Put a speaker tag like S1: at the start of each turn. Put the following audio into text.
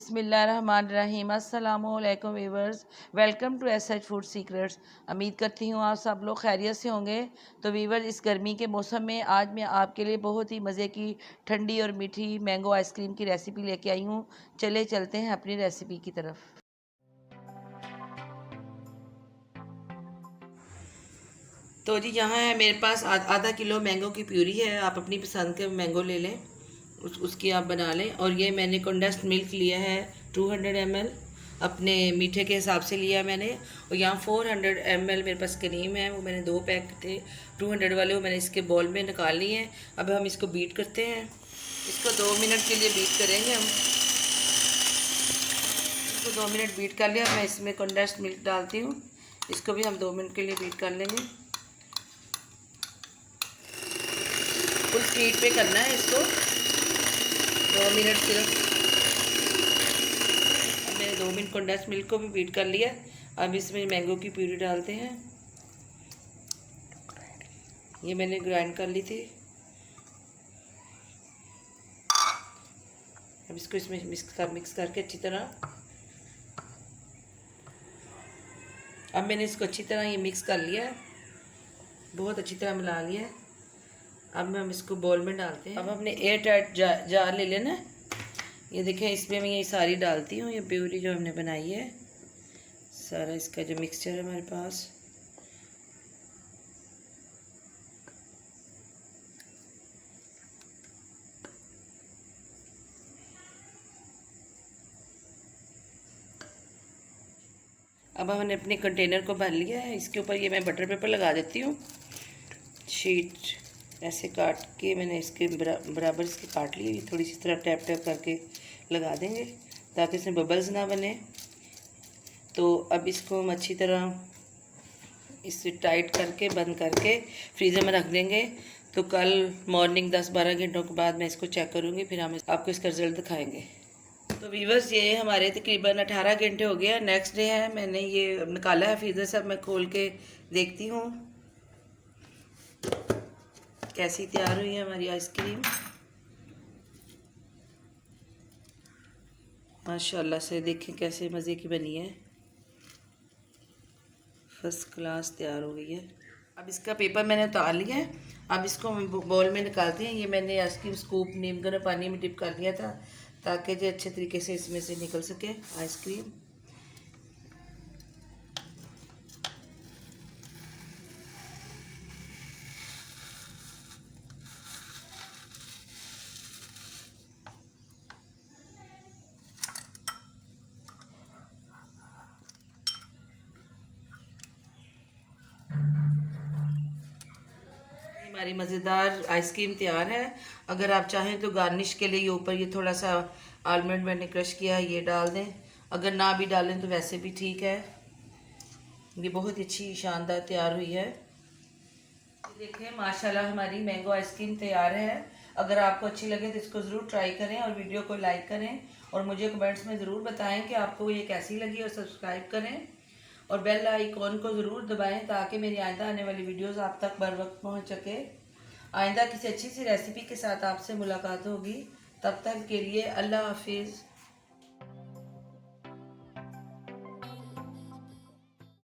S1: बिस्मिल्लाहिर्रहमानिर्रहीम। अस्सलामुअलैकुम viewers, welcome to S H food secrets. उम्मीद करती हूँ आप सब लोग खैरियत से होंगे। तो वीवर, इस गर्मी के मौसम में आज मैं आपके लिए बहुत ही मज़े की ठंडी और मीठी मैंगो आइसक्रीम की रेसिपी लेके आई हूँ। चले चलते हैं अपनी रेसिपी की तरफ। तो जी, यहाँ है मेरे पास आधा किलो मैंगो की प्यूरी है। आप अपनी पसंद के मैंगो ले लें, उसकी आप बना लें। और ये मैंने कंडेंस्ड मिल्क लिया है 200 ml, अपने मीठे के हिसाब से लिया है मैंने। और यहाँ 400 ml मेरे पास क्रीम है, वो मैंने 2 पैक थे 200 वाले, वो मैंने इसके बॉल में निकाल लिए हैं। अब हम इसको बीट करते हैं। इसको 2 मिनट के लिए बीट करेंगे हम। इसको 2 मिनट बीट कर लिया। मैं इसमें कंडेंस्ड मिल्क डालती हूँ। इसको भी हम 2 मिनट के लिए बीट कर लेंगे। फुल स्पीड पे करना है इसको, 2 मिनट सिर्फ। अब मैंने 2 मिनट कंडेंस मिल्क को भी बीट कर लिया। अब इसमें मैंगो की प्यूरी डालते हैं। ये मैंने ग्राइंड कर ली थी। अब इसको इसमें मिक्स करके अच्छी तरह, अब मैंने इसको अच्छी तरह ये मिक्स कर लिया है, बहुत अच्छी तरह मिला लिया है। अब हम इसको बॉल में डालते हैं। अब हमने एयर टाइट जार ले लेना। ये देखें, इसमें मैं ये सारी डालती हूँ, ये प्यूरी जो हमने बनाई है, सारा इसका जो मिक्सचर है हमारे पास। अब हमने अपने कंटेनर को भर लिया है। इसके ऊपर ये मैं बटर पेपर लगा देती हूँ। शीट ऐसे काट के मैंने इसके बराबर इसके काट लिए। थोड़ी सी तरह टैप टैप करके लगा देंगे ताकि इसमें बबल्स ना बने। तो अब इसको हम अच्छी तरह इसे टाइट करके बंद करके फ्रीज़र में रख देंगे। तो कल मॉर्निंग 10-12 घंटों के बाद मैं इसको चेक करूँगी, फिर हम आपको इसका रिज़ल्ट दिखाएंगे। तो वीवर्स, ये हमारे तकरीबन 18 घंटे हो गया। नेक्स्ट डे है, मैंने ये निकाला है फ्रीज़र से। अब मैं खोल के देखती हूँ कैसी तैयार हुई है हमारी आइसक्रीम। माशाल्लाह से देखें कैसे मज़े की बनी है, फर्स्ट क्लास तैयार हो गई है। अब इसका पेपर मैंने उतार लिया है। अब इसको बॉल में निकालते हैं। ये मैंने आइसक्रीम स्कूप नीम गर्म पानी में डिप कर लिया था ताकि जो अच्छे तरीके से इसमें से निकल सके आइसक्रीम। हमारी मज़ेदार आइसक्रीम तैयार है। अगर आप चाहें तो गार्निश के लिए ऊपर ये थोड़ा सा आलमंड मैंने क्रश किया है, ये डाल दें। अगर ना भी डालें तो वैसे भी ठीक है। ये बहुत अच्छी शानदार तैयार हुई है। देखें माशाल्लाह हमारी मैंगो आइसक्रीम तैयार है। अगर आपको अच्छी लगे तो इसको ज़रूर ट्राई करें और वीडियो को लाइक करें और मुझे कमेंट्स में ज़रूर बताएं कि आपको ये कैसी लगी। और सब्सक्राइब करें और बेल आइकॉन को ज़रूर दबाएं ताकि मेरी आइंदा आने वाली वीडियोस आप तक बर वक्त पहुँच सके। आइंदा किसी अच्छी सी रेसिपी के साथ आपसे मुलाकात होगी। तब तक के लिए अल्लाह हाफिज़।